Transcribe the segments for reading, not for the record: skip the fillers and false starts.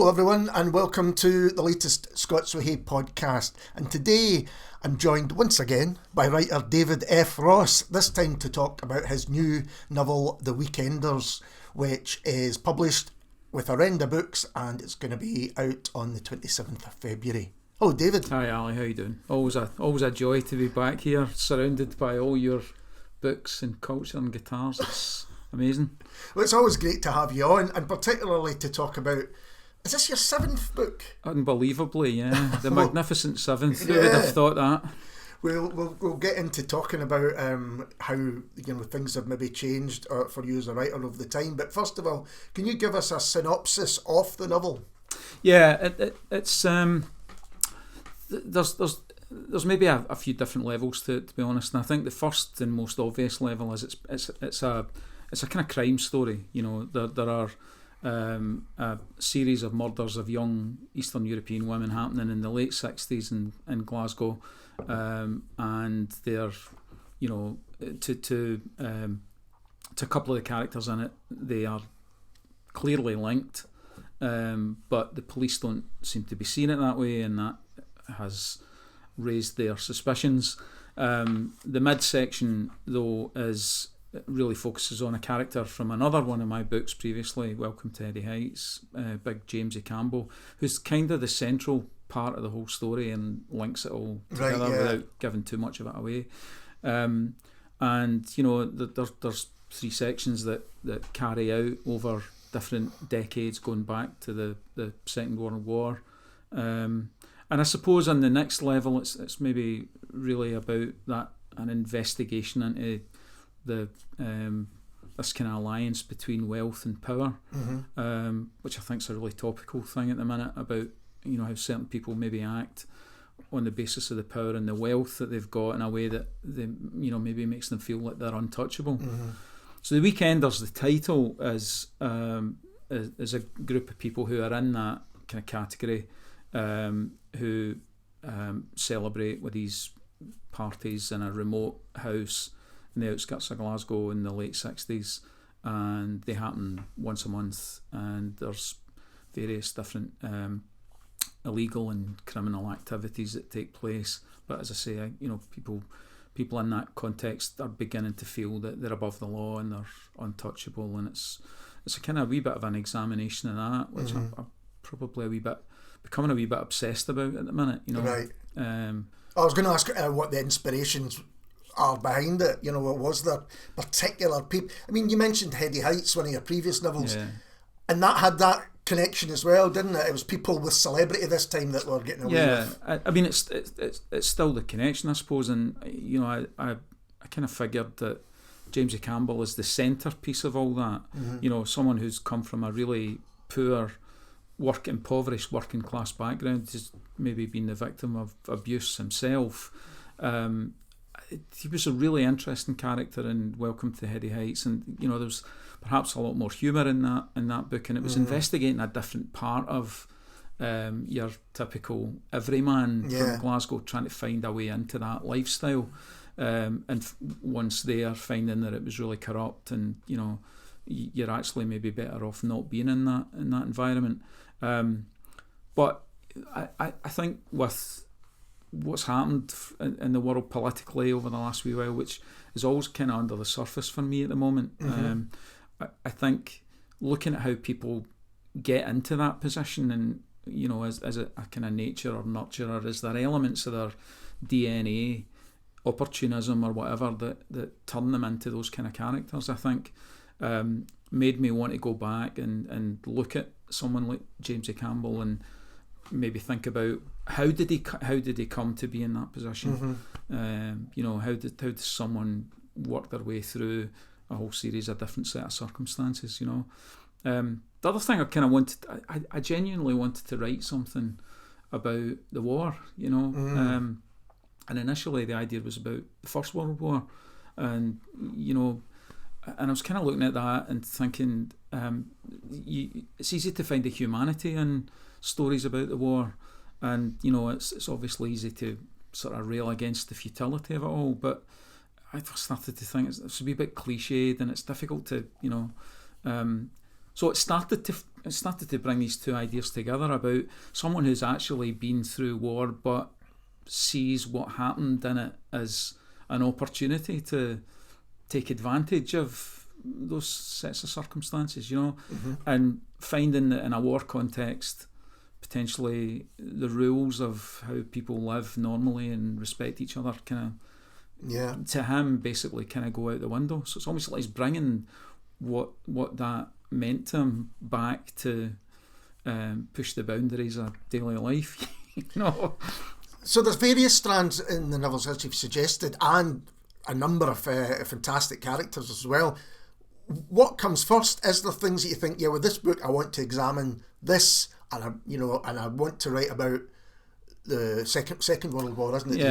Hello everyone and welcome to the latest Scots Whay Hae podcast, and today I'm joined once again by writer David F. Ross, this time to talk about his new novel The Weekenders, which is published with Orenda Books and it's going to be out on the 27th of February. Hello David. Hi Ali, how you doing? Always a joy to be back here, surrounded by all your books and culture and guitars. It's amazing. Well, it's always great to have you on, and particularly to talk about, is this your 7th book? Unbelievably, yeah. The Magnificent Seventh. Who Yeah. would have thought that? We'll get into talking about how things have maybe changed for you as a writer over the time. But first of all, can you give us a synopsis of the novel? Yeah, it's there's maybe a few different levels to it, to be honest. And I think the first and most obvious level is it's a kind of crime story. You know, there are a series of murders of young Eastern European women happening in the late 60s in Glasgow, and they're, you know, to a couple of the characters in it, they are clearly linked, but the police don't seem to be seeing it that way, and that has raised their suspicions. The midsection, though, really focuses on a character from another one of my books previously, Welcome to Eddie Heights, big Jamesy Campbell, who's kind of the central part of the whole story and links it all together, Right, yeah. without giving too much of it away. And you know, there's 3 sections that carry out over different decades, going back to the Second World War. And I suppose on the next level, it's maybe really about an investigation into this kind of alliance between wealth and power, which I think is a really topical thing at the minute, about, you know, how certain people maybe act on the basis of the power and the wealth that they've got in a way that they, you know, maybe makes them feel like they're untouchable. So The Weekenders, the title, is a group of people who are in that kind of category, who celebrate with these parties in a remote house in the outskirts of Glasgow in the late 60s, and they happen once a month, and there's various different illegal and criminal activities that take place. But as I say, you know, people in that context are beginning to feel that they're above the law and they're untouchable, and it's a kind of a wee bit of an examination of that, which I'm probably becoming a wee bit obsessed about at the minute, you know. Right. I was going to ask what the inspirations are behind it. You know, was there particular people? I mean, you mentioned Eddie Heights, one of your previous novels, and that had that connection as well, didn't it? It was people with celebrity this time that were getting away with. I mean, it's still the connection, I suppose, and you know, I kind of figured that Jamesy Campbell is the centrepiece of all that. You know, someone who's come from a really poor, impoverished working class background, has maybe been the victim of abuse himself. He was a really interesting character in Welcome to Eddie Heights, and you know, there's perhaps a lot more humour in that book, and it was investigating a different part of your typical everyman from Glasgow, trying to find a way into that lifestyle, and once there, finding that it was really corrupt, and you know, you're actually maybe better off not being in that environment. But I think with what's happened in the world politically over the last wee while, which is always kind of under the surface for me at the moment, I think looking at how people get into that position, and you know, as a kind of nature or nurture, or is there elements of their DNA, opportunism or whatever, that turn them into those kind of characters, I think made me want to go back and look at someone like Jamesy Campbell and maybe think about how did he come to be in that position. You know, how did someone work their way through a whole series of different set of circumstances, you know. The other thing I kind of wanted, I genuinely wanted to write something about the war, you know. And initially the idea was about the First World War, and you know, and I was kind of looking at that and thinking, it's easy to find the humanity in stories about the war, and you know, it's obviously easy to sort of rail against the futility of it all, but I started to think it's a wee bit cliched, and it's difficult to, you know, So it started to bring these two ideas together about someone who's actually been through war but sees what happened in it as an opportunity to take advantage of those sets of circumstances, and finding that in a war context, potentially the rules of how people live normally and respect each other to him basically kind of go out the window. So it's almost like he's bringing what that meant to him back to push the boundaries of daily life. So there's various strands in the novels, as you've suggested, and a number of fantastic characters as well. What comes first? Is there things that you think, with this book I want to examine this, and I want to write about the Second World War, isn't it?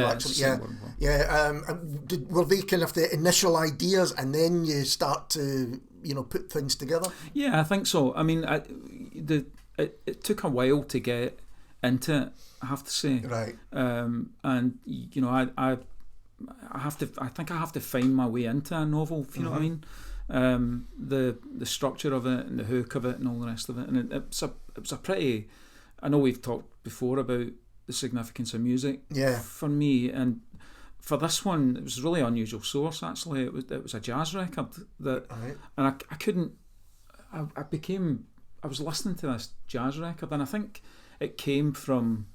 Were they kind of the initial ideas, and then you start to put things together? Yeah, I think so. I mean, it took a while to get into it, I have to say. Right. And I think I have to find my way into a novel. If you know what I mean. The structure of it and the hook of it and all the rest of it, and it was a pretty. I know we've talked before about the significance of music for me, and for this one it was a really unusual source. Actually, it was a jazz record that, and I couldn't. I was listening to this jazz record, and I think it came from.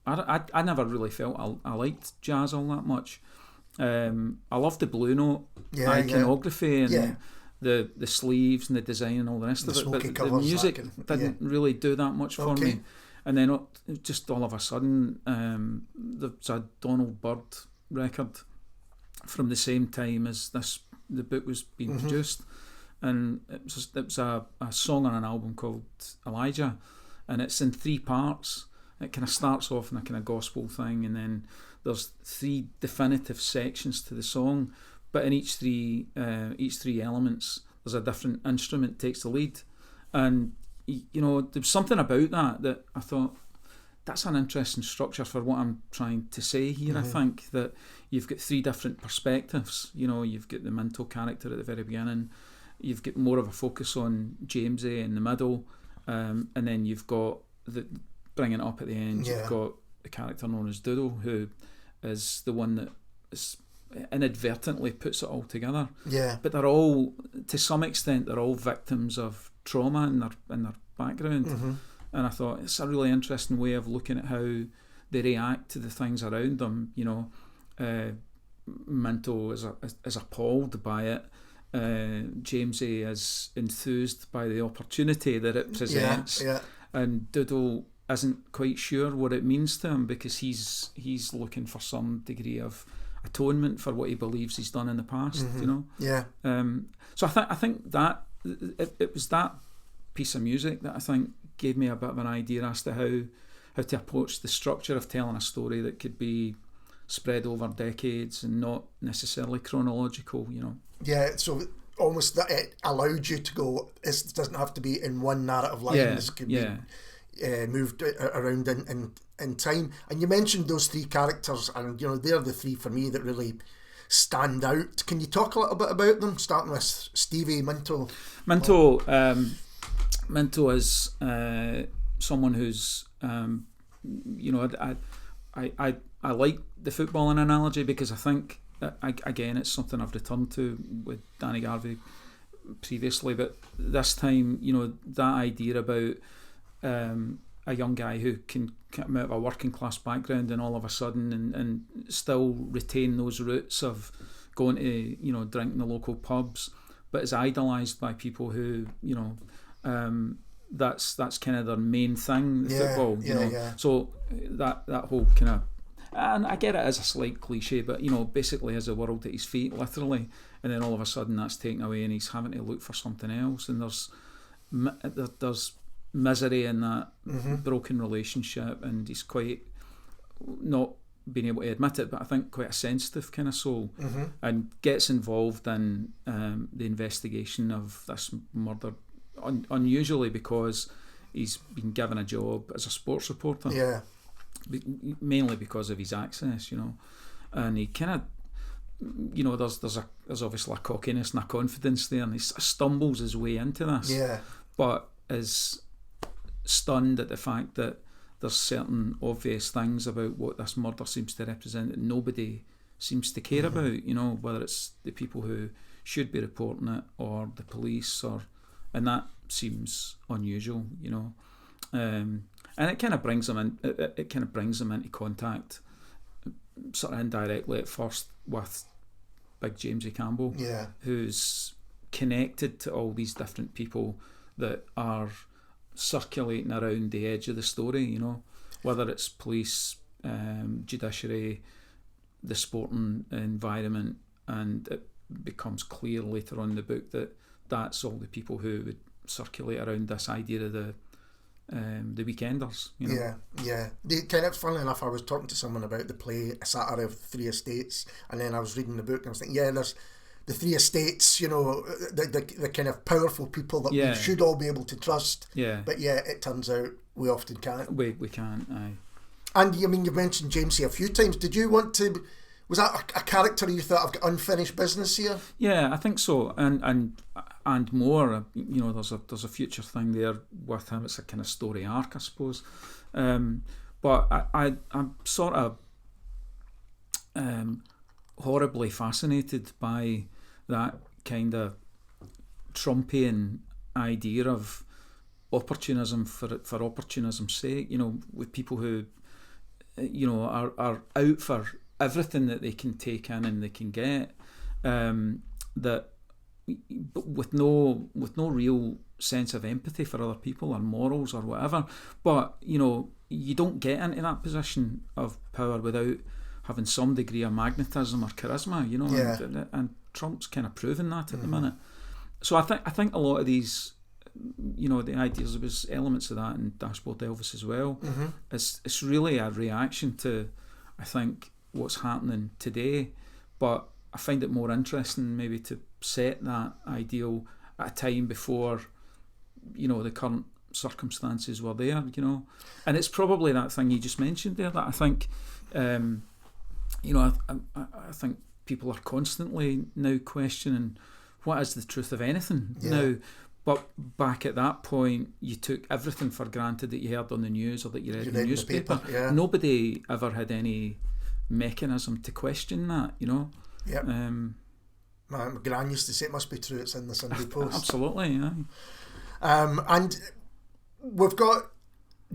I never really felt I liked jazz all that much. I loved the Blue Note iconography and the sleeves and the design and all the rest of it, but the music didn't really do that much for me. And then just all of a sudden, there's a Donald Byrd record from the same time as the book was being produced, and it was a song on an album called Elijah, and it's in 3 parts. It kind of starts off in a kind of gospel thing, and then there's 3 definitive sections to the song, but in each three elements there's a different instrument takes the lead. And there's something about that I thought, that's an interesting structure for what I'm trying to say here. I think that you've got 3 different perspectives. You've got the Minto character at the very beginning, you've got more of a focus on Jamesy in the middle, and then you've got bringing it up at the end, you've got the character known as Doodle, who is the one that is inadvertently puts it all together. Yeah. But they're all, to some extent, they're all victims of trauma in their background. And I thought it's a really interesting way of looking at how they react to the things around them. Minto is appalled by it. Jamesy is enthused by the opportunity that it presents. And Doodle isn't quite sure what it means to him, because he's looking for some degree of atonement for what he believes he's done in the past. So I think that it was that piece of music that I think gave me a bit of an idea as to how to approach the structure of telling a story that could be spread over decades and not necessarily chronological. So almost that it allowed you to go, it doesn't have to be in one narrative line. This could be moved around in time. And you mentioned those 3 characters, and they're the 3 for me that really stand out. Can you talk a little bit about them, starting with Stevie Minto? Minto is someone who's I like the footballing analogy, because I think again it's something I've returned to with Danny Garvey previously, but this time that idea about a young guy who can come out of a working class background and all of a sudden and still retain those roots of going to drink in the local pubs, but is idolised by people who that's kind of their main thing, football. So that whole kind of, and I get it as a slight cliche, but basically has the world at his feet literally, and then all of a sudden that's taken away and he's having to look for something else, and there's misery in that broken relationship, and he's quite, not being able to admit it, but I think quite a sensitive kind of soul, and gets involved in the investigation of this murder, unusually because he's been given a job as a sports reporter, mainly because of his access, and he kind of, there's obviously a cockiness and a confidence there, and he stumbles his way into this. but is stunned at the fact that there's certain obvious things about what this murder seems to represent that nobody seems to care about, you know, whether it's the people who should be reporting it or the police, and that seems unusual, you know. And it kind of brings them in. It kind of brings them into contact, sort of indirectly at first, with Big Jamesy Campbell, who's connected to all these different people that are circulating around the edge of the story, you know, whether it's police, judiciary, the sporting environment, and it becomes clear later on in the book that that's all the people who would circulate around this idea of the weekenders, you know. Yeah. Funnily enough, I was talking to someone about the play Satire of the Three Estates, and then I was reading the book and I was thinking, there's the Three Estates, you know, the kind of powerful people that we should all be able to trust. But it turns out we often can't. We can't, aye. And I mean, you've mentioned Jamesy a few times. Did you want to? Was that a character you thought, I've got unfinished business here? Yeah, I think so, and more. You know, there's a future thing there with him. It's a kind of story arc, I suppose. But I'm sort of horribly fascinated by that kind of Trumpian idea of opportunism for opportunism's sake. You know, with people who, you know, are out for everything that they can take in and they can get, that with no real sense of empathy for other people or morals or whatever. But you know, you don't get into that position of power without having some degree of magnetism or charisma, you know. And Trump's kind of proven that at the minute. So I think a lot of these, you know, the ideas, there was elements of that in Dashboard Elvis as well. It's really a reaction to, I think, what's happening today, but I find it more interesting maybe to set that ideal at a time before, you know, the current circumstances were there, you know. And it's probably that thing you just mentioned there that I think, you know, I think people are constantly now questioning what is the truth of anything now. But back at that point, you took everything for granted that you heard on the news or that you read in the newspaper. Nobody ever had any mechanism to question that, you know. My gran used to say it must be true, it's in the Sunday Post. Absolutely, yeah. And we've got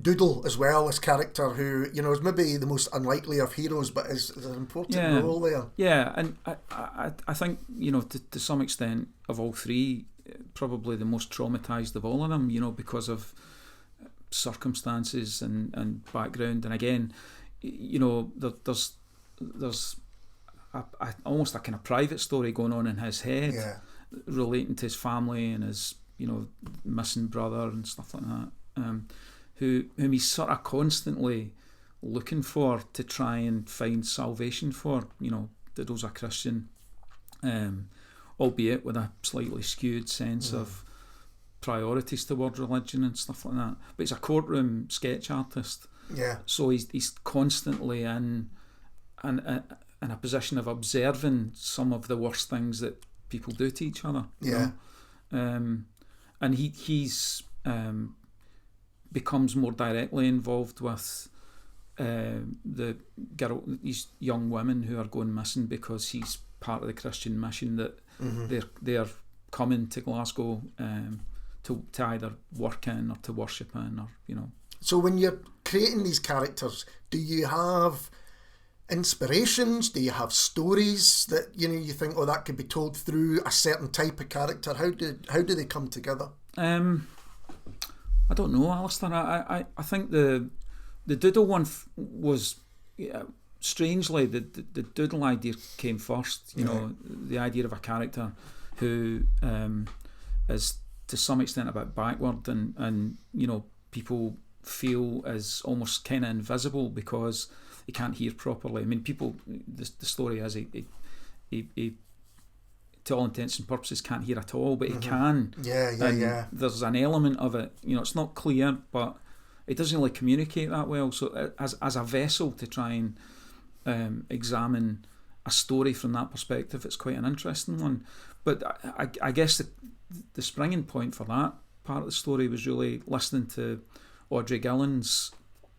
Doodle as well, this character who, you know, is maybe the most unlikely of heroes, but is an important role there. Yeah, and I think, you know, to some extent, of all three, probably the most traumatised of all of them, you know, because of circumstances and background. And again, you know, there's almost a kind of private story going on in his head, relating to his family and his, you know, missing brother and stuff like that, whom he's sort of constantly looking for to try and find salvation for. You know, Diddle's a Christian, albeit with a slightly skewed sense of priorities towards religion and stuff like that. But he's a courtroom sketch artist, so he's constantly in a position of observing some of the worst things that people do to each other. You know? And he's becomes more directly involved with these young women who are going missing because he's part of the Christian mission that they're coming to Glasgow to either work in or to worship in, or, you know. So when you're creating these characters, do you have inspirations? Do you have stories that, you know, you think, oh, that could be told through a certain type of character? How do they come together? I don't know, Alistair. I think the Doodle one was, strangely, the Doodle idea came first. You know, the idea of a character who is to some extent a bit backward and you know, people feel is almost kind of invisible because he can't hear properly. I mean, people, the story is he to all intents and purposes can't hear at all, but he can. There's an element of it, you know, it's not clear, but it doesn't really communicate that well. So as a vessel to try and examine a story from that perspective, it's quite an interesting one. But I guess the springing point for that part of the story was really listening to Audrey Gillen's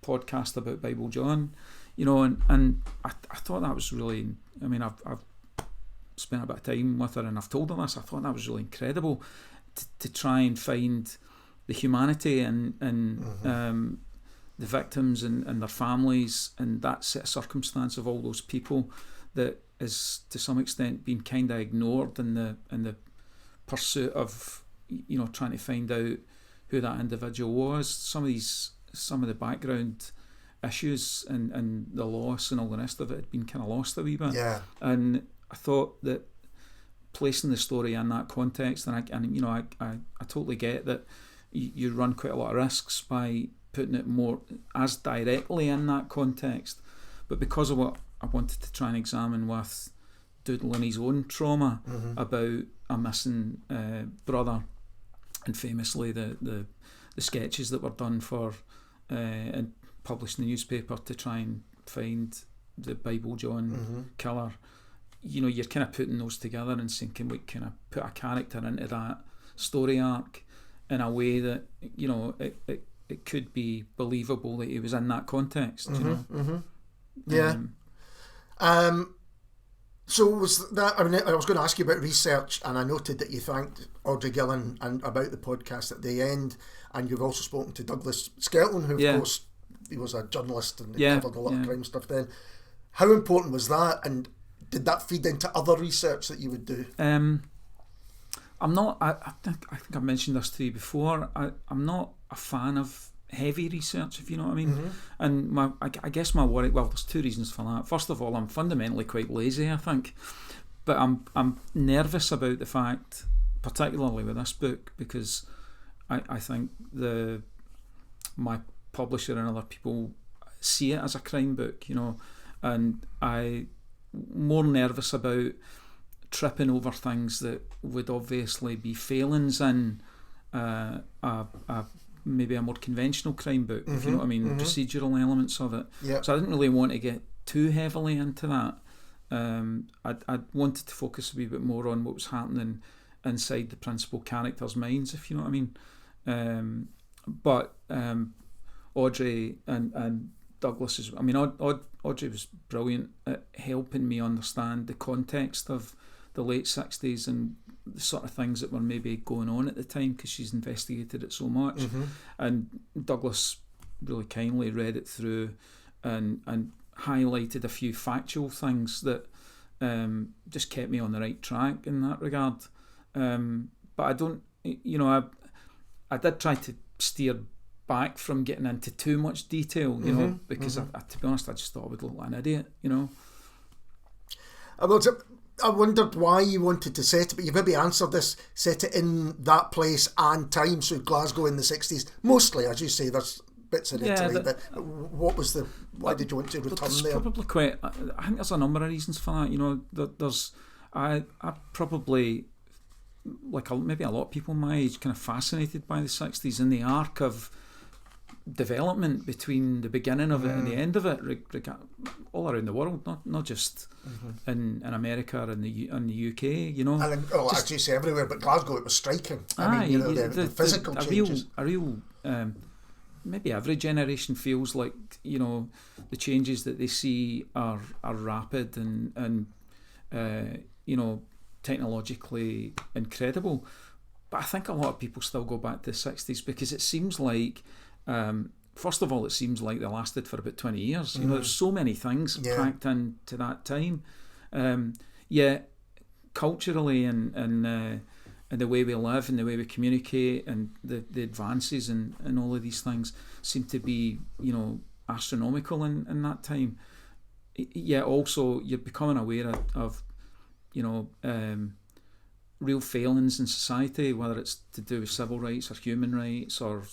podcast about Bible John, and I thought that was really, I mean, I've spent a bit of time with her and I've told her this. I thought that was really incredible to try and find the humanity and the victims and their families and that set of circumstance of all those people that is to some extent been kind of ignored in the pursuit of trying to find out who that individual was. Some of the background issues and the loss and all the rest of it had been kind of lost a wee bit. Yeah. And I thought that placing the story in that context, and I totally get that you run quite a lot of risks by putting it more as directly in that context, but because of what I wanted to try and examine with Doodle and his own trauma about a missing brother, and famously the sketches that were done for and published in the newspaper to try and find the Bible John killer, you're kind of putting those together and saying, can we kind of put a character into that story arc in a way that it could be believable that he was in that context. Yeah. So was that, I mean, I was going to ask you about research, and I noted that you thanked Audrey Gillen and about the podcast at the end, and you've also spoken to Douglas Skelton, who of course he was a journalist and he covered a lot of crime stuff then. How important was that, and did that feed into other research that you would do? I'm not. I think I've mentioned this to you before. I'm not a fan of heavy research, if you know what I mean. And I guess my worry. Well, there's two reasons for that. First of all, I'm fundamentally quite lazy, I think, but I'm nervous about the fact, particularly with this book, because I think my publisher and other people see it as a crime book, and I'm more nervous about tripping over things that would obviously be failings in maybe a more conventional crime book, if you know what I mean, procedural elements of it. Yep. So I didn't really want to get too heavily into that. I wanted to focus a wee bit more on what was happening inside the principal characters' minds, if you know what I mean. But Audrey and Douglas Audrey was brilliant at helping me understand the context of the late 60s and the sort of things that were maybe going on at the time, because she's investigated it so much. And Douglas really kindly read it through and highlighted a few factual things that just kept me on the right track in that regard. But I don't, I did try to steer back from getting into too much detail, because I, to be honest, I just thought I would look like an idiot, I wondered why you wanted to set it, but you maybe answered this, set it in that place and time, so Glasgow in the 60s, mostly, as you say, there's bits in Italy, but why did you want to return there? Probably quite, I think there's a number of reasons for that, I probably, like maybe a lot of people my age, kind of fascinated by the 60s and the arc of development between the beginning of it and the end of it, all around the world, not just in America and the UK, And as you say, everywhere, but Glasgow, it was striking. The physical changes. A real maybe every generation feels like the changes that they see are rapid and technologically incredible. But I think a lot of people still go back to the 60s because it seems like, first of all, it seems like they lasted for about 20 years. There's so many things packed into that time. Yet culturally and the way we live and the way we communicate and the advances and all of these things seem to be astronomical in that time. Yet also you're becoming aware of real failings in society, whether it's to do with civil rights or human rights or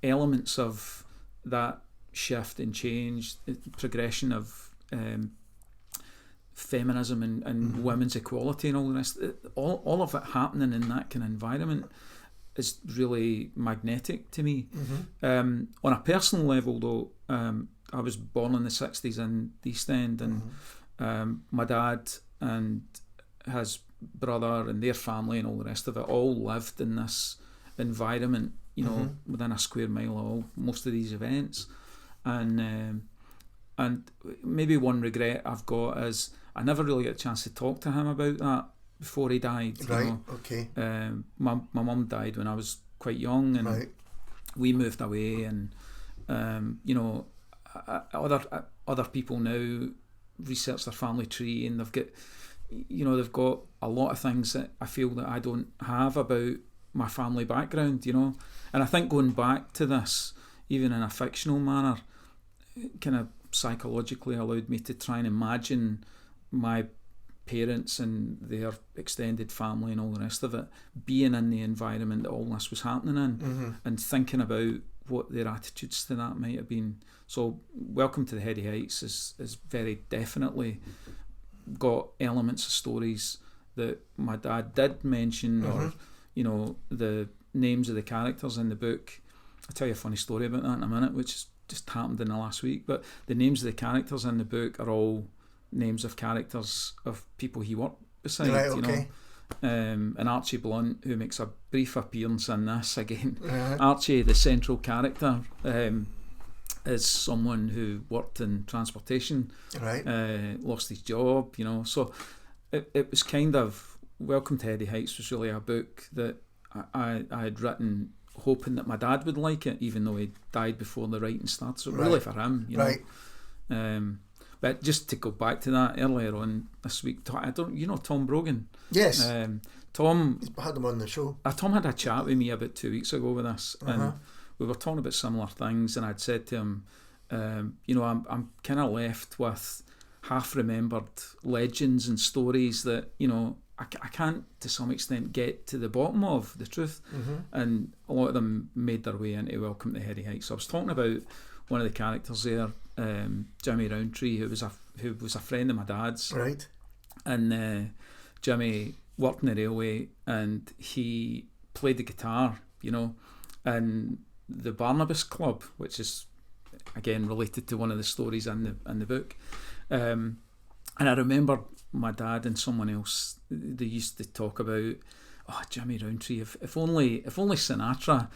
elements of that shift and change, progression of feminism and women's equality and all the rest. All of it happening in that kind of environment is really magnetic to me. On a personal level, though, I was born in the 60s in the East End, and my dad and his brother and their family and all the rest of it all lived in this environment, within a square mile of most of these events. And maybe one regret I've got is I never really got a chance to talk to him about that before he died. Okay. My mum died when I was quite young, and we moved away, and other people now research their family tree, and they've got a lot of things that I feel that I don't have about my family background, and I think going back to this, even in a fictional manner, kind of psychologically allowed me to try and imagine my parents and their extended family and all the rest of it being in the environment that all this was happening in, and thinking about what their attitudes to that might have been. So Welcome to the Heady Heights is very definitely got elements of stories that my dad did mention, or the names of the characters in the book. I'll tell you a funny story about that in a minute, which just happened in the last week. But the names of the characters in the book are all names of characters of people he worked beside. And Archie Blunt, who makes a brief appearance in this again. Archie, the central character, is someone who worked in transportation, lost his job, So it was kind of, Welcome to Heady Heights was really a book that I had written hoping that my dad would like it, even though he died before the writing started. So really for him, But just to go back to that, earlier on this week, Tom Brogan? Yes. Tom... I had him on the show. Tom had a chat with me about 2 weeks ago with this, and we were talking about similar things, and I'd said to him, I'm kind of left with half-remembered legends and stories that, I can't, to some extent, get to the bottom of the truth. And a lot of them made their way into Welcome to Heady Heights. So I was talking about one of the characters there, Jimmy Roundtree, who was a friend of my dad's. Right. And Jimmy worked in the railway, and he played the guitar, and the Barnabas Club, which is again related to one of the stories in the book. And I remember my dad and someone else, they used to talk about, Jimmy Roundtree, if only Sinatra,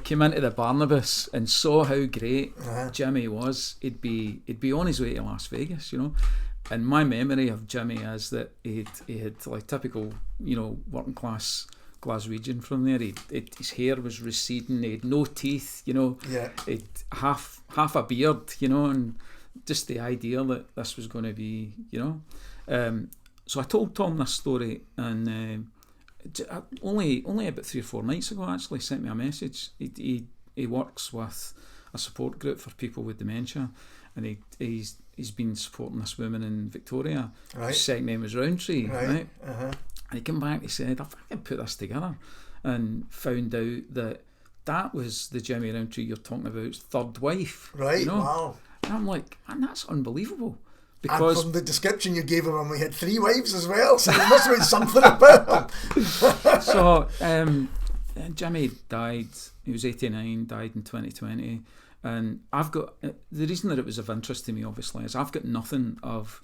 came into the Barnabas and saw how great Jimmy was, he'd be on his way to Las Vegas, And my memory of Jimmy is that he had like typical, working class Glaswegian from there. His hair was receding. He had no teeth. He'd half a beard. And just the idea that this was going to be. So I told Tom this story, and only about 3 or 4 nights ago, actually, sent me a message. He works with a support group for people with dementia, and he's been supporting this woman in Victoria. Right. His second name was Roundtree, right? Uh-huh. And he came back and he said, I can put this together, and found out that was the Jimmy Roundtree you're talking about, third wife. Right, wow. And I'm like, man, that's unbelievable. Because and from the description you gave him, we had 3 wives as well, so there must have been something about him. So Jimmy died, he was 89, died in 2020, and I've got, the reason that it was of interest to me obviously is I've got nothing of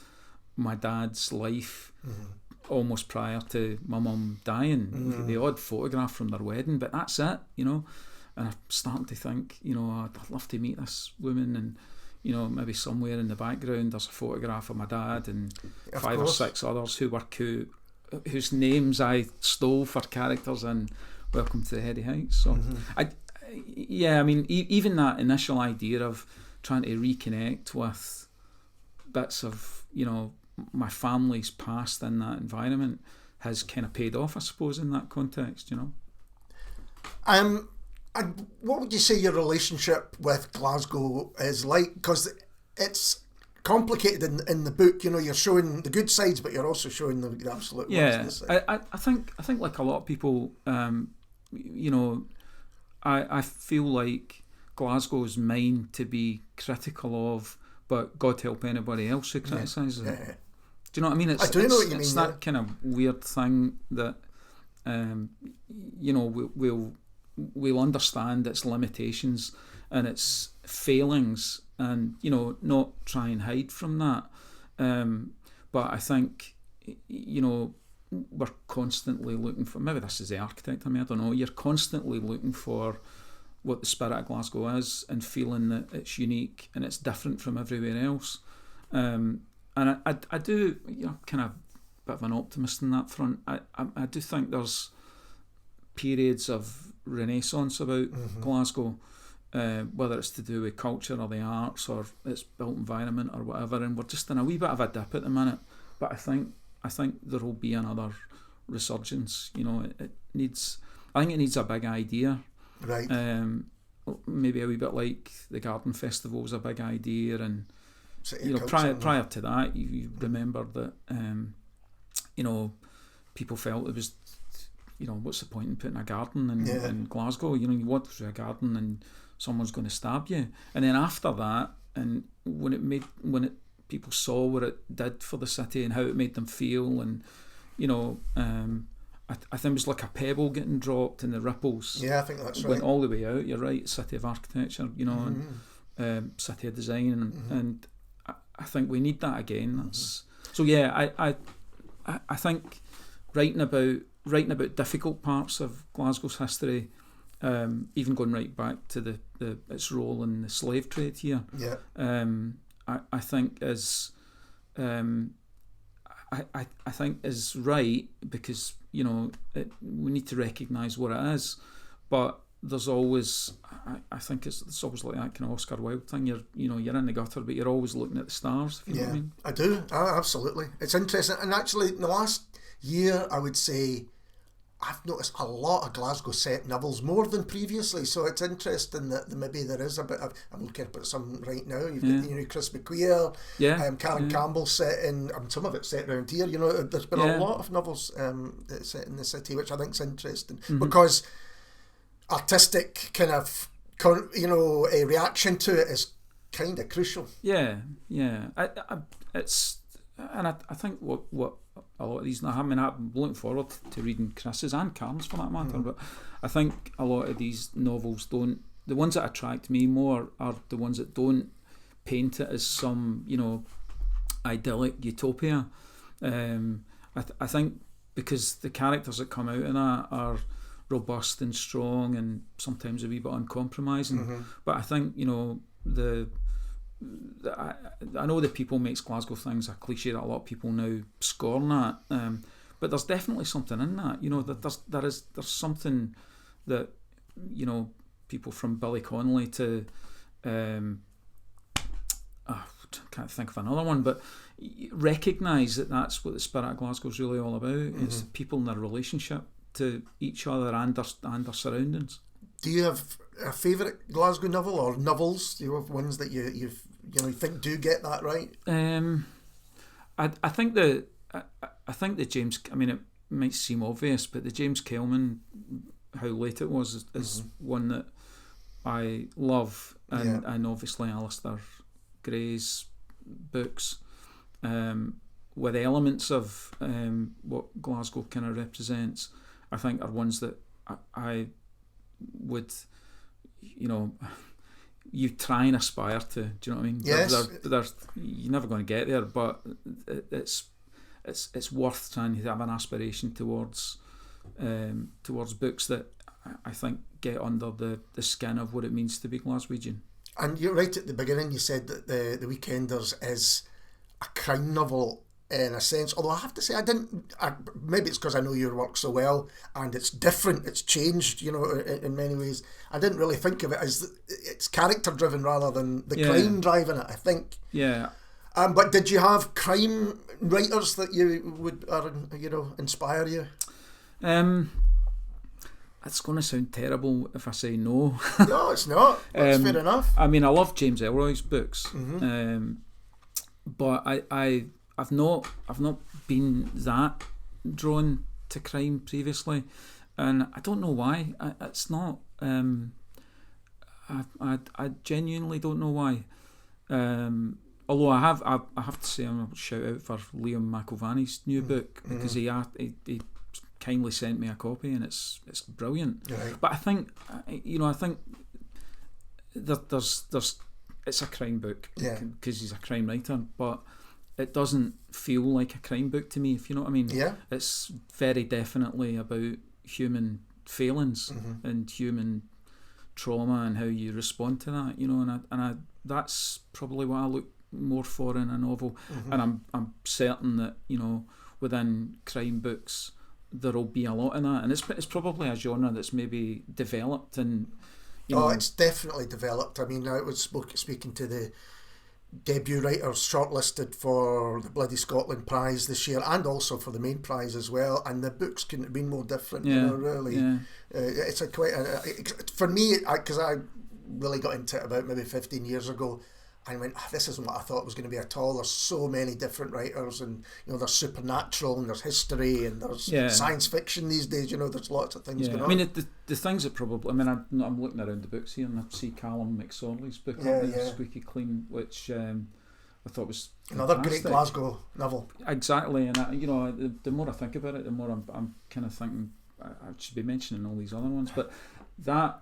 my dad's life almost prior to my mum dying. The odd photograph from their wedding, but that's it, and I'm starting to think, I'd love to meet this woman, and maybe somewhere in the background there's a photograph of my dad and 5 or 6 others whose names I stole for characters in Welcome to the Heady Heights. So even that initial idea of trying to reconnect with bits of my family's past in that environment has kind of paid off, I suppose, in that context. And what would you say your relationship with Glasgow is like? Because it's complicated in the book. You're showing the good sides, but you're also showing the absolute worst. I think like a lot of people, I feel like Glasgow's mine to be critical of, but God help anybody else who criticises it. Yeah. Do you know what I mean? I do know what you mean. It's that kind of weird thing that we'll understand its limitations and its failings, and not try and hide from that. But I think we're constantly looking for, maybe this is the architect in me, I don't know, you're constantly looking for what the spirit of Glasgow is and feeling that it's unique and it's different from everywhere else. And I do, kind of a bit of an optimist in that front. I do think there's periods of renaissance about Glasgow, whether it's to do with culture or the arts or its built environment or whatever, and we're just in a wee bit of a dip at the minute. But I think there will be another resurgence. It needs. I think it needs a big idea. Right. Maybe a wee bit like the Garden Festival was a big idea, and prior to that, you remember that people felt it was, what's the point in putting a garden in Glasgow? You walk through a garden and someone's going to stab you. And then after that, and when people saw what it did for the city and how it made them feel, and I think it was like a pebble getting dropped and the ripples. Yeah, I think that's right. Went all the way out. You're right. City of architecture, and city of design, and I think we need that again. So yeah, I think writing about difficult parts of Glasgow's history, even going right back to its role in the slave trade here. Yeah. I think is. I think is right, because we need to recognise what it is, but there's always, I think it's always like that kind of Oscar Wilde thing. You're in the gutter, but you're always looking at the stars. If you know what I mean. I do. Absolutely, it's interesting. And actually, in the last year, I would say I've noticed a lot of Glasgow set novels, more than previously. So it's interesting that maybe there is a bit of. I'm looking at some right now. You've got Chris McQueer, Karen Campbell set in. Some of it's set around here. There's been a lot of novels set in the city, which I think is interesting because artistic kind of a reaction to it is kind of crucial. Yeah. It's and I think what a lot of these. I'm looking forward to reading Chris's and Karen's for that matter, but I think a lot of these novels don't. The ones that attract me more are the ones that don't paint it as some idyllic utopia. I think because the characters that come out in that are robust and strong and sometimes a wee bit uncompromising. But I think I know the People Makes Glasgow thing's a cliche that a lot of people now scorn that, but there's definitely something in that. That there's something that people from Billy Connolly to can't think of another one, but recognise that that's what the spirit of Glasgow's really all about. It's people and their relationship to each other and their surroundings. Do you have a favourite Glasgow novel or novels? Do you have ones that you think do get that right? I think the James. I mean, it might seem obvious, but the James Kelman, How Late It Was, is one that I love, and obviously Alistair Gray's books, with elements of what Glasgow kind of represents, I think are ones that I would, you try and aspire to. Do you know what I mean? Yes. You're never going to get there, but it's worth trying to have an aspiration towards books that I think get under the skin of what it means to be Glaswegian. And you're right at the beginning. You said that the Weekenders is a crime novel in a sense. Although I have to say, maybe it's because I know your work so well, and it's different. It's changed, in many ways. I didn't really think of it as it's character driven rather than the crime driving it. I think. Yeah. But did you have crime writers that you would, inspire you? It's going to sound terrible if I say no. No, it's not. That's fair enough. I mean, I love James Ellroy's books, but I've not been that drawn to crime previously, and I don't know why. It's not. I genuinely don't know why. Although I have to say, I'm going to shout out for Liam McIlvaney's new book, because he kindly sent me a copy, and it's brilliant. Right. But I think there's it's a crime book, because he's a crime writer, but it doesn't feel like a crime book to me, if you know what I mean. Yeah. It's very definitely about human failings and human trauma and how you respond to that, you know, and I that's probably what I look more for in a novel. And I'm certain that, you know, within crime books there'll be a lot of that, and it's probably a genre that's maybe developed, and you know, it's definitely developed. I mean, I was speaking to the debut writers shortlisted for the bloody Scotland Prize this year, and also for the main prize as well, and the books couldn't have been more different. You know, really. It's a quite for me, because I really got into it about maybe 15 years ago. I went, this isn't what I thought it was going to be at all. There's so many different writers, and you know, there's supernatural, and there's history, and there's science fiction these days. You know, there's lots of things going on. I mean, the things that probably, I mean, I'm looking around the books here, and I see Callum McSorley's book, Squeaky Clean, which I thought was another fantastic. great Glasgow novel. Exactly, and you know, the more I think about it, the more I'm kind of thinking I should be mentioning all these other ones, but that.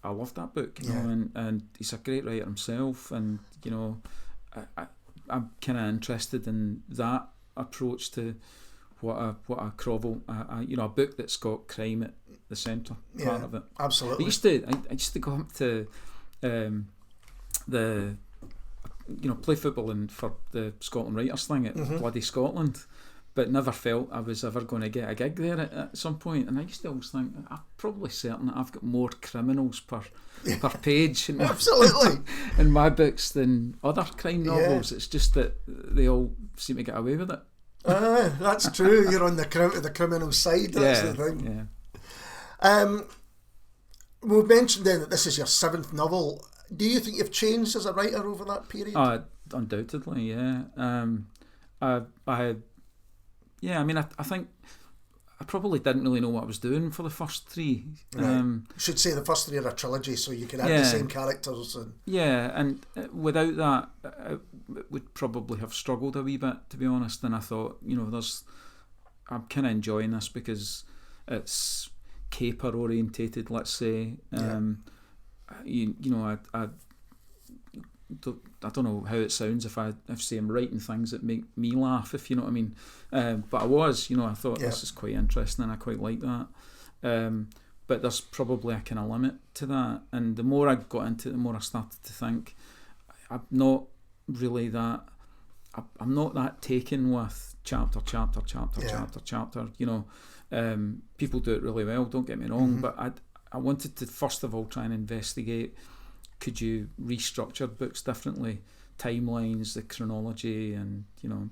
I love that book, you know, and he's a great writer himself, and you know, I'm kind of interested in that approach to what a novel, you know, a book that's got crime at the centre part of it. Absolutely. I used to go up to the, you know, play football for the Scotland Writers thing at bloody Scotland. But never felt I was ever going to get a gig there at some point. And I used to always think, I'm probably certain that I've got more criminals per page in absolutely in my books than other crime novels. It's just that they all seem to get away with it. That's true. You're on the criminal side. That's the thing. We mentioned then that this is your 7th novel. Do you think you've changed as a writer over that period? Undoubtedly, yeah. I mean, I think I probably didn't really know what I was doing for the first 3. Right. Should say the first 3 are a trilogy, so you can add the same characters. And without that, I would probably have struggled a wee bit, to be honest. And I thought, you know, I'm kind of enjoying this because it's caper orientated, let's say. You know, I don't know how it sounds if say I'm writing things that make me laugh, if you know what I mean. But I was, you know, I thought this is quite interesting and I quite like that. But there's probably a kind of limit to that. And the more I got into it, the more I started to think I'm not that taken with chapter, you know. People do it really well, don't get me wrong, but I wanted to first of all try and investigate, could you restructure books differently, timelines, the chronology, and you know,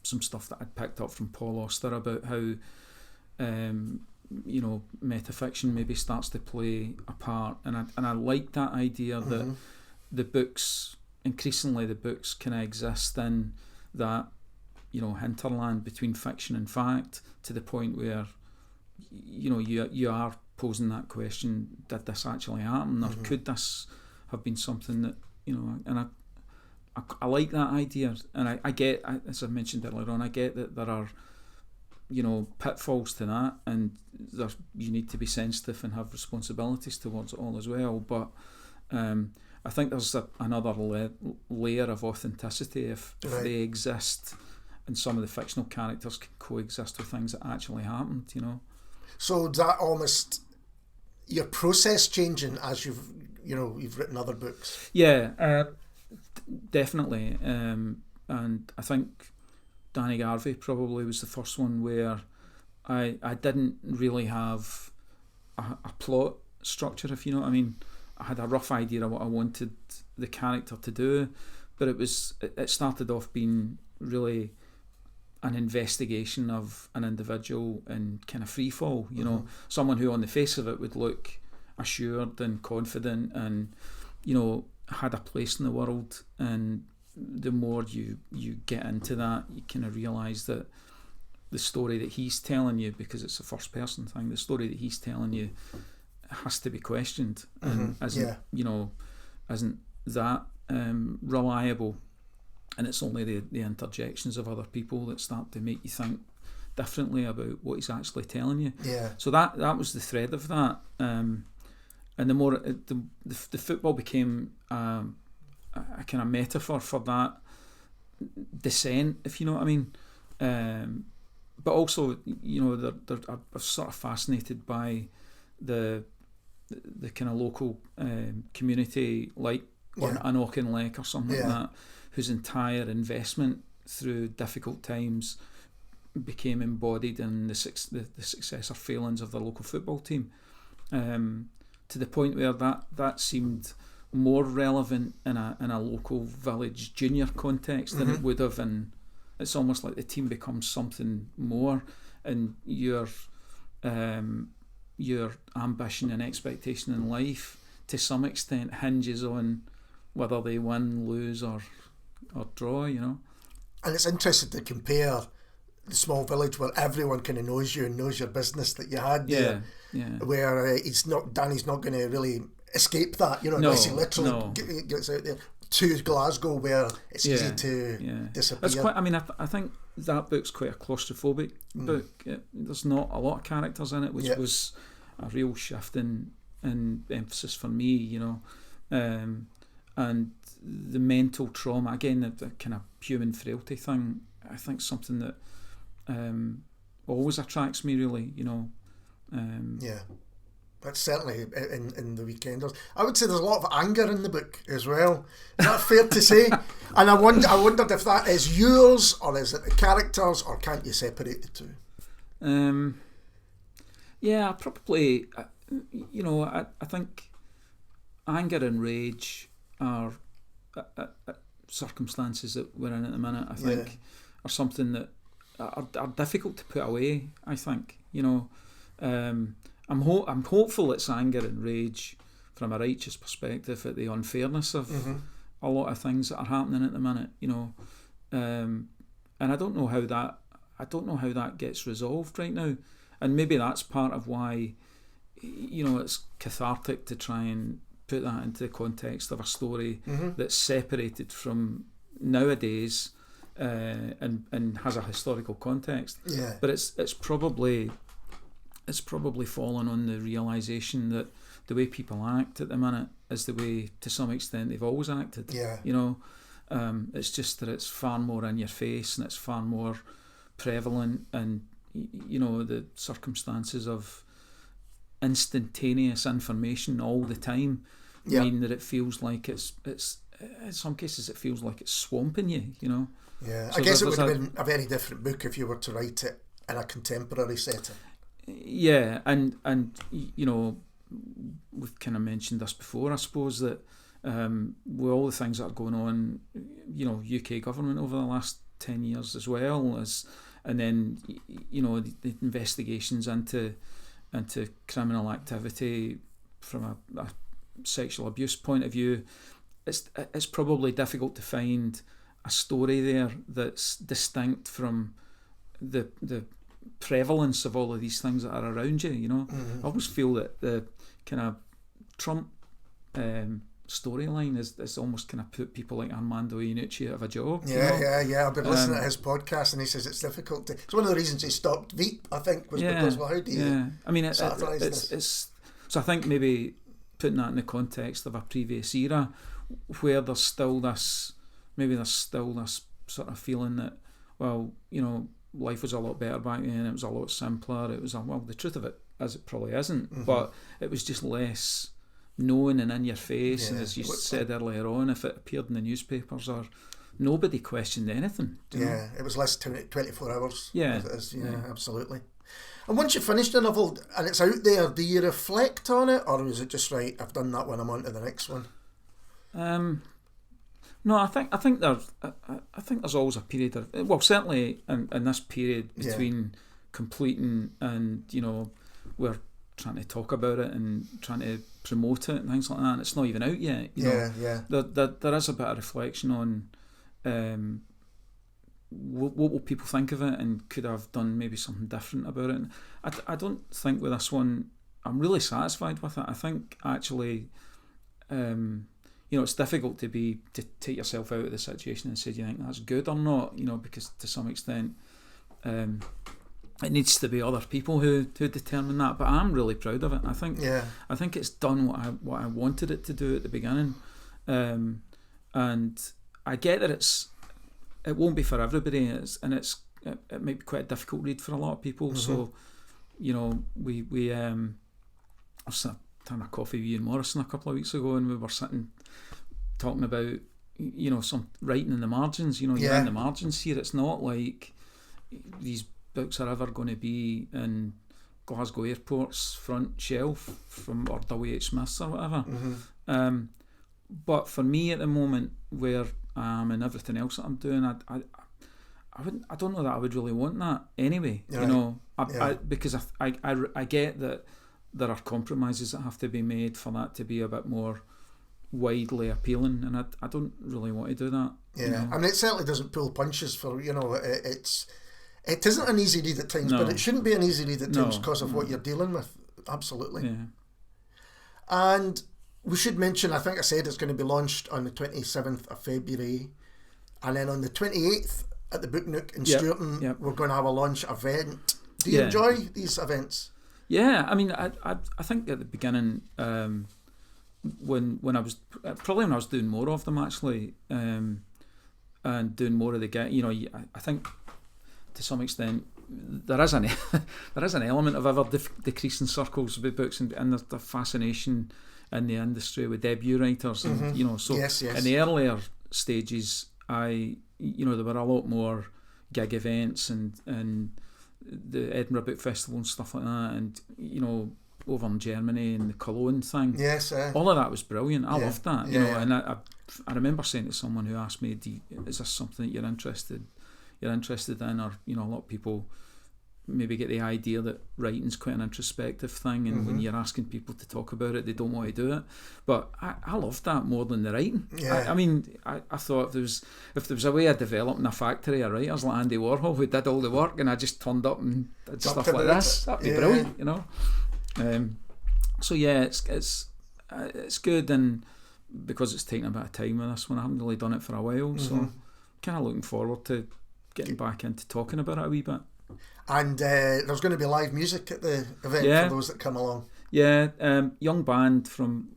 some stuff that I'd picked up from Paul Auster about how you know, metafiction maybe starts to play a part, and I like that idea that the books kind of exist in that, you know, hinterland between fiction and fact, to the point where, you know, you are posing that question, did this actually happen, or could this have been something that, you know, and I like that idea, and I get, as I mentioned earlier on, I get that there are, you know, pitfalls to that, and you need to be sensitive and have responsibilities towards it all as well, but I think there's another layer of authenticity if they exist, and some of the fictional characters can coexist with things that actually happened, you know. So that almost your process changing as you've written other books? Yeah, definitely. And I think Danny Garvey probably was the first one where I didn't really have a plot structure, if you know what I mean. I had a rough idea of what I wanted the character to do, but it started off being really an investigation of an individual in kind of free fall, you know, someone who on the face of it would look assured and confident and, you know, had a place in the world. And the more you get into that, you kind of realise that the story that he's telling you, because it's a first person thing, the story that he's telling you has to be questioned and isn't that reliable. And it's only the interjections of other people that start to make you think differently about what he's actually telling you. Yeah. So that was the thread of that. And the more the football became a kind of metaphor for that dissent, if you know what I mean. But also, I'm sort of fascinated by the kind of local community, like an Auchinleck or something like that, whose entire investment through difficult times became embodied in the success or failings of the local football team, to the point where that seemed more relevant in a local village junior context than it would have in. It's almost like the team becomes something more, and your ambition and expectation in life to some extent hinges on whether they win, lose, or draw. And it's interesting to compare the small village where everyone kind of knows you and knows your business that you had there, where Danny's not going to really escape that, unless he literally gets out there, to Glasgow, where it's easy to disappear. It's quite. I think that book's quite a claustrophobic book. There's not a lot of characters in it, which was a real shift in emphasis for me. And the mental trauma, again, the kind of human frailty thing. I think something that always attracts me, really. That's certainly in The Weekenders. I would say there's a lot of anger in the book as well. Is that fair to say? And I wondered if that is yours, or is it the characters, or can't you separate the two? Probably. I think anger and rage are circumstances that we're in at the minute. I think are something that are difficult to put away. I think I'm hopeful it's anger and rage from a righteous perspective at the unfairness of a lot of things that are happening at the minute, and I don't know how that gets resolved right now, and maybe that's part of why it's cathartic to try and put that into the context of a story that's separated from nowadays and has a historical context. But it's probably fallen on the realisation that the way people act at the minute is the way, to some extent, they've always acted. It's just that it's far more in your face and it's far more prevalent, and the circumstances of instantaneous information all the time mean that it feels like it's in some cases it feels like it's swamping you. So I guess it would have been a very different book if you were to write it in a contemporary setting. And we've kind of mentioned this before, I suppose, that with all the things that are going on, UK government over the last 10 years as well, and then the investigations into criminal activity from a sexual abuse point of view, it's probably difficult to find a story there that's distinct from the prevalence of all of these things that are around you. I always feel that the kind of Trump storyline is almost kind of put people like Armando Iannucci out of a job. I've been listening to his podcast, and he says it's difficult to. It's one of the reasons he stopped Veep, I think, was because how do you satirise this? So I think maybe putting that in the context of a previous era, where there's still this sort of feeling that, well, life was a lot better back then, it was a lot simpler, it was the truth of it, as it probably isn't, but it was just less known and in your face, and as you said earlier on, if it appeared in the newspapers, or nobody questioned anything. It was less 24 hours. Absolutely. And once you finish the novel and it's out there, do you reflect on it, or is it just right, I've done that one, I'm on to the next one? No, I think there's always a period of, certainly in this period between completing and we're trying to talk about it and trying to promote it and things like that, and it's not even out yet. There is a bit of reflection on what will people think of it, and could I have done maybe something different about it. And I don't think with this one I'm really satisfied with it. I think actually it's difficult to take yourself out of the situation and say, do you think that's good or not? Because to some extent it needs to be other people who determine that. But I'm really proud of it. I think it's done what I wanted it to do at the beginning, and I get that it's it won't be for everybody, it might be quite a difficult read for a lot of people. So, you know, we I was sitting having a coffee with Ian Morrison a couple of weeks ago, and we were sitting talking about, you know, some writing in the margins. You know, you're in the margins here. It's not like these books are ever going to be in Glasgow Airport's front shelf or W.H. Smith's or whatever. But for me at the moment, where I am and everything else that I'm doing, I don't know that I would really want that anyway. Right. You know, because I get that there are compromises that have to be made for that to be a bit more widely appealing, and I don't really want to do that. Yeah, you know? I mean, it certainly doesn't pull punches for, you know, it isn't an easy read at times, but it shouldn't be an easy read at times because of what you're dealing with. Absolutely. Yeah. And we should mention, I think I said it's going to be launched on the 27th of February, and then on the 28th at the Book Nook in Sturton, we're going to have a launch event. Do you enjoy these events? Yeah, I mean, I think at the beginning, when I was doing more of them actually, and doing more of the you know, I think to some extent there is an element of ever decreasing circles with books, and the fascination in the industry with debut writers, and you know, so in the earlier stages, you know, there were a lot more gig events and the Edinburgh Book Festival and stuff like that, and you know, over in Germany and the Cologne thing. All of that was brilliant. I loved that. You know, and I remember saying to someone who asked me, "Is this something that you're interested in?" Or, you know, a lot of people maybe get the idea that writing's quite an introspective thing, and when you're asking people to talk about it, they don't want to do it. But I loved that more than the writing. I mean, I thought if there was a way of developing a factory of writers like Andy Warhol who did all the work, and I just turned up and did stuff like this, that'd be brilliant, you know. So yeah, it's good, and because it's taken a bit of time with this one, I haven't really done it for a while, so kind of looking forward to getting back into talking about it a wee bit. And there's going to be live music at the event for those that come along. Young band from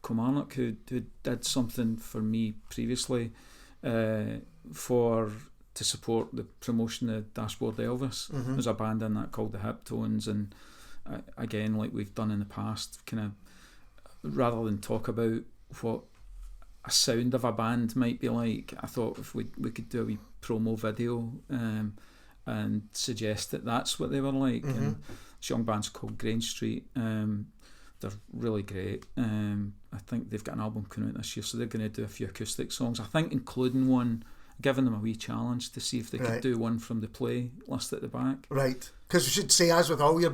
Kilmarnock who did something for me previously to support the promotion of Dashboard Elvis. There's a band in that called the Hip Tones, and again, like we've done in the past, kind of rather than talk about what a sound of a band might be like, I thought if we could do a wee promo video and suggest that that's what they were like. And this young band's called Grange Street. They're really great. I think they've got an album coming out this year, so they're going to do a few acoustic songs, I think including one, giving them a wee challenge to see if they could do one from the playlist at the back. Right, because we should say, as with all your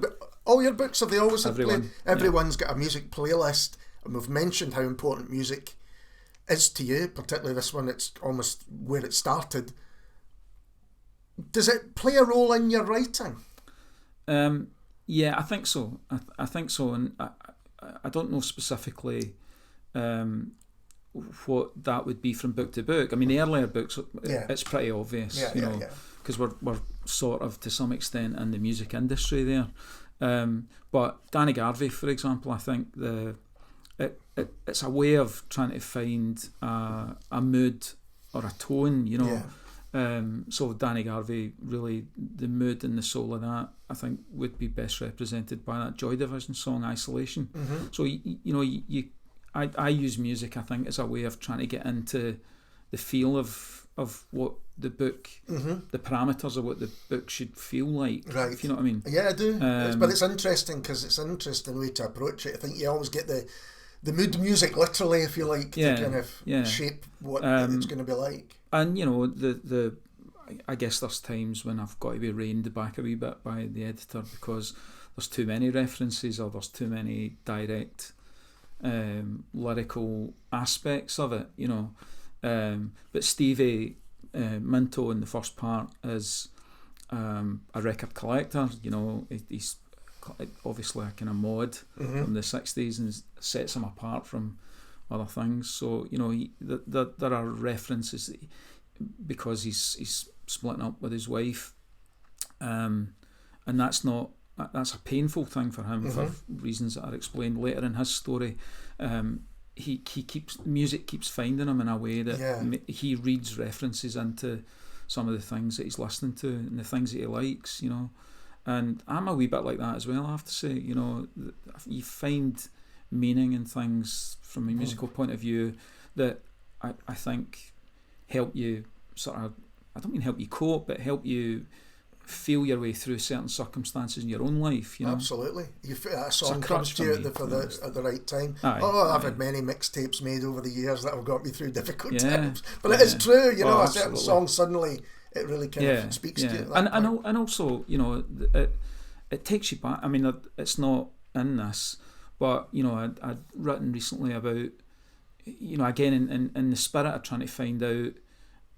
books, have they always have played? Everyone's got a music playlist, and we've mentioned how important music is to you, particularly this one. It's almost where it started. Does it play a role in your writing? Yeah, I think so. I think so, and I don't know specifically what that would be from book to book. I mean, the earlier books, it's pretty obvious, you know, because we're sort of to some extent in the music industry there. But Danny Garvey, for example, I think it's a way of trying to find a mood or a tone, you know. So Danny Garvey, really, the mood and the soul of that, I think, would be best represented by that Joy Division song, Isolation. So you know, I use music, I think, as a way of trying to get into the feel of what the book, the parameters of what the book should feel like. Right. If you know what I mean. Yeah, I do. But it's interesting because it's an interesting way to approach it. I think you always get the mood music, literally, if you like, to kind of shape what it's going to be like. And you know, I guess there's times when I've got to be reined back a wee bit by the editor because there's too many references or there's too many direct lyrical aspects of it, you know. But Stevie Minto in the first part is a record collector, you know. He's obviously a kind of mod from the 60s and sets him apart from other things. So, you know, there are references because he's splitting up with his wife, and that's a painful thing for him for reasons that are explained later in his story. Music keeps finding him in a way that he reads references into some of the things that he's listening to and the things that he likes, you know. And I'm a wee bit like that as well, I have to say, you know. You find meaning in things from a musical point of view that I think help you sort of, I don't mean help you cope, but help you feel your way through certain circumstances in your own life, you know. Absolutely. A song comes to you at the right time. I've had many mixtapes made over the years that have got me through difficult times. But it is true, you know, a certain song suddenly, it really kind of speaks to you. And also, you know, it takes you back. I mean, it's not in this, but, you know, I'd written recently about, you know, again, in the spirit of trying to find out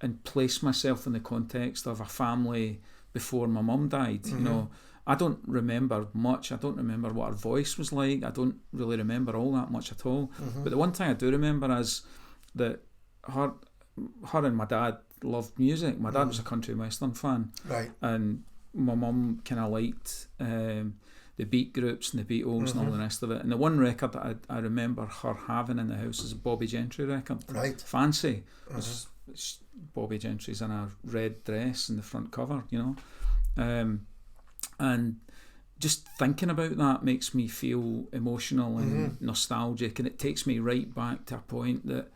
and place myself in the context of a family before my mum died. You know, I don't remember much. I don't remember what her voice was like. I don't really remember all that much at all. But the one thing I do remember is that her and my dad loved music. My dad was a country western fan, right, and my mum kind of liked the beat groups and the Beatles and all the rest of it. And the one record that I remember her having in the house is a Bobby Gentry record, right, Fancy. It's Bobby Gentry's in a red dress in the front cover, you know, and just thinking about that makes me feel emotional and nostalgic, and it takes me right back to a point that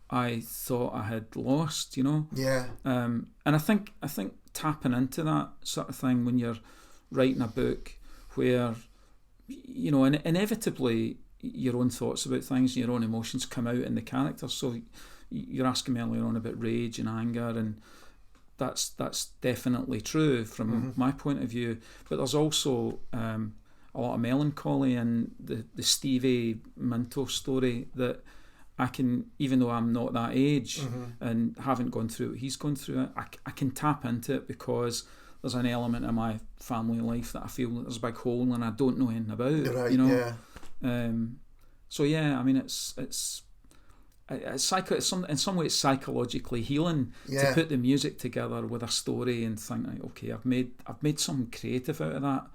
I thought I had lost, you know. Yeah. And I think tapping into that sort of thing when you're writing a book where, you know, inevitably your own thoughts about things and your own emotions come out in the characters. So you're asking me earlier on about rage and anger, and that's definitely true from my point of view. But there's also a lot of melancholy in the Stevie Minto story that I can, even though I'm not that age and haven't gone through what he's gone through, I can tap into it because there's an element of my family life that I feel that there's a big hole and I don't know anything about. Right, you know. Yeah. So yeah, I mean, it's in some ways psychologically healing to put the music together with a story and think, like, okay, I've made something creative out of that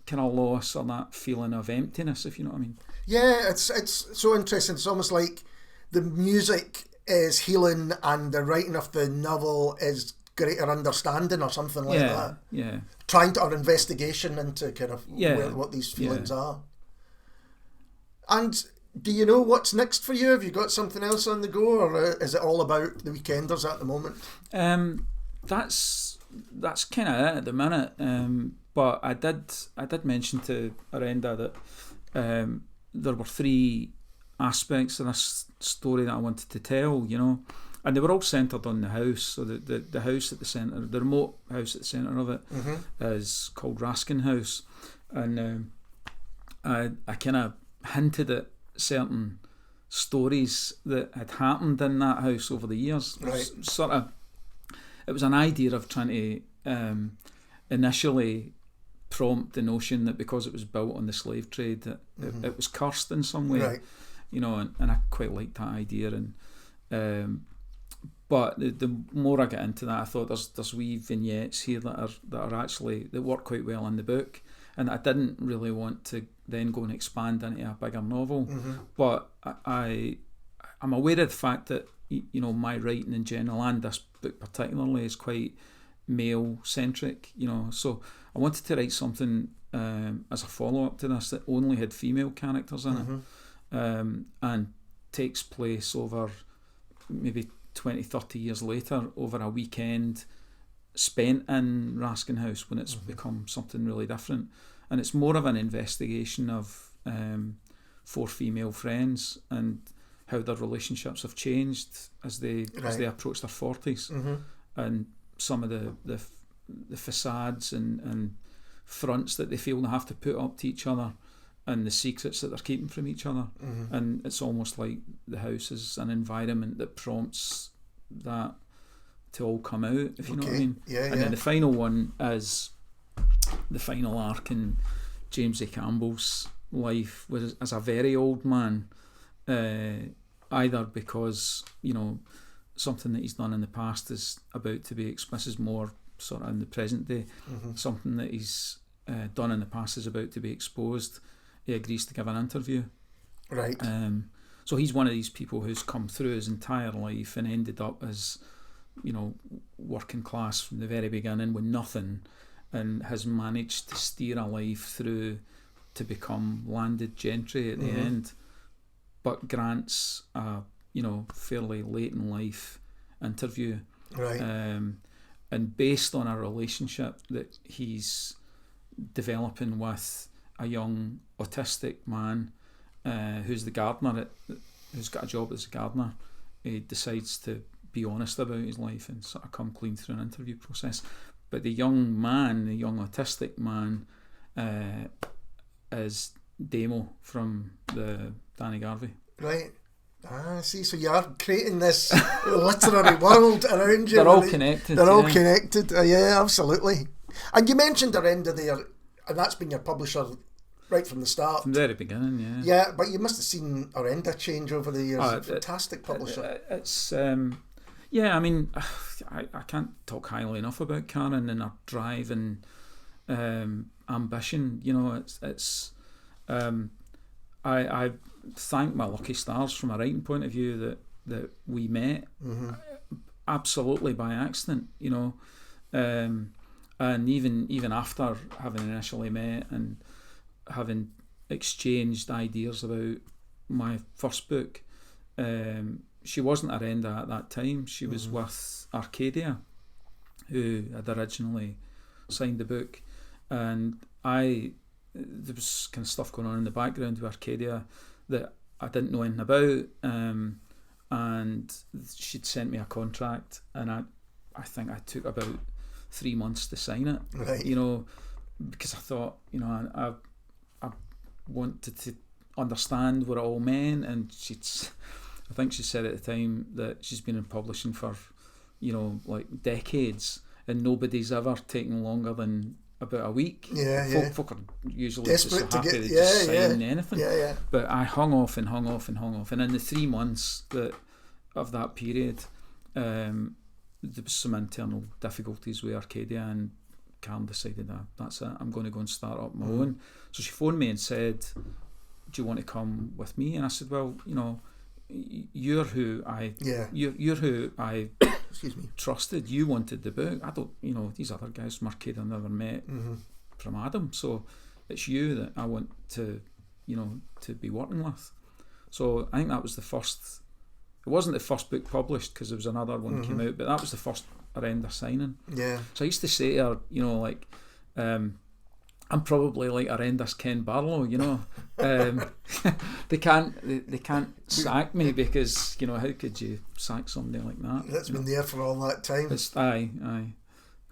kind of loss or that feeling of emptiness, if you know what I mean. Yeah, it's so interesting. It's almost like the music is healing and the writing of the novel is greater understanding or something like that. Yeah. Trying to, or investigation into kind of what these feelings are. And do you know what's next for you? Have you got something else on the go, or is it all about the Weekenders at the moment? That's kind of it at the minute. But I did mention to Orenda that there were 3 aspects of this story that I wanted to tell, you know, and they were all centred on the house. So the house at the centre, the remote house at the centre of it, is called Raskin House, and I kind of hinted at certain stories that had happened in that house over the years. Right. It was an idea of trying to initially prompt the notion that because it was built on the slave trade that it was cursed in some way, right, you know, and I quite liked that idea. And but the more I get into that, I thought there's wee vignettes here that are actually that work quite well in the book, and I didn't really want to then go and expand into a bigger novel. But I'm aware of the fact that, you know, my writing in general and this book particularly is quite male centric, you know, so I wanted to write something as a follow-up to this that only had female characters in it, and takes place over maybe 20-30 years later, over a weekend spent in Raskin House when it's become something really different. And it's more of an investigation of 4 female friends and how their relationships have changed as they approach their 40s, and some of the facades and fronts that they feel they have to put up to each other, and the secrets that they're keeping from each other. And it's almost like the house is an environment that prompts that to all come out, if you know what I mean. And then the final one is the final arc in James A. Campbell's life as a very old man, either because, you know, something that he's done in the past is about to be expressed as more sort of in the present day, something that he's done in the past is about to be exposed. He agrees to give an interview. So he's one of these people who's come through his entire life and ended up as working class from the very beginning with nothing, and has managed to steer a life through to become landed gentry at the end, but grants a fairly late in life interview, Right. And based on a relationship that he's developing with a young autistic man who's the gardener, who's got a job as a gardener, he decides to be honest about his life and sort of come clean through an interview process. But the young autistic man, is Damo from the Danny Garvey. Right. See, so you are creating this literary world around you. They're all connected. They're all connected. Yeah, absolutely. And you mentioned Orenda there, and that's been your publisher right from the start. From the very beginning, yeah. Yeah, but you must have seen Orenda change over the years. Fantastic publisher. It's yeah. I mean, I can't talk highly enough about Karen and her drive and ambition. It's I thank my lucky stars from a writing point of view that we met absolutely by accident. And even after having initially met and having exchanged ideas about my first book, she wasn't Orenda at that time. She was with Arcadia, who had originally signed the book, and there was kind of stuff going on in the background with Arcadia that I didn't know anything about, and she'd sent me a contract, and I think I took about 3 months to sign it. Right. Because I thought, I wanted to understand what it all meant, and I think she said at the time that she's been in publishing for like decades, and nobody's ever taken longer than about a week. Folk are usually desperate just so happy to to just sign anything. Yeah. But I hung off, and in the 3 months of that period, there was some internal difficulties with Arcadia, and Karen decided that's it, I'm going to go and start up my own. So she phoned me and said, do you want to come with me? And I said, well, you're who I Excuse me. trusted. You wanted the book. I don't, these other guys from Arcadia I've never met from Adam, so it's you that I want to be working with. So I think that was the first. It wasn't the first book published, because there was another one came out, but that was the first Orenda signing. Yeah. So I used to say to her, I'm probably like Orenda's Ken Barlow, they can't sack me, because how could you sack somebody like that? That's been there for all that time. It's aye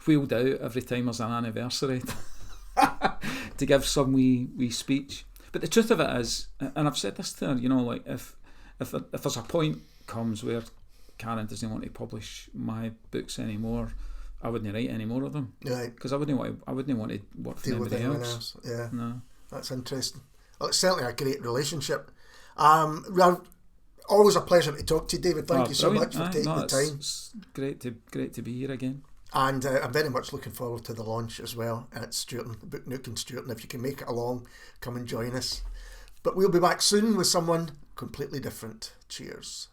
wheeled out every time there's an anniversary to give some wee speech. But the truth of it is, and I've said this to her, if there's a point comes where Karen doesn't want to publish my books anymore, I wouldn't write any more of them. Right. Because I wouldn't want to work for anybody else. Yeah. No. That's interesting. Well, it's certainly a great relationship. We're always a pleasure to talk to you, David. Thank you so much for taking the time. It's great to be here again. And I'm very much looking forward to the launch as well at Stuarton, the Book Nook in Stuarton. If you can make it along, come and join us. But we'll be back soon with someone completely different. Cheers.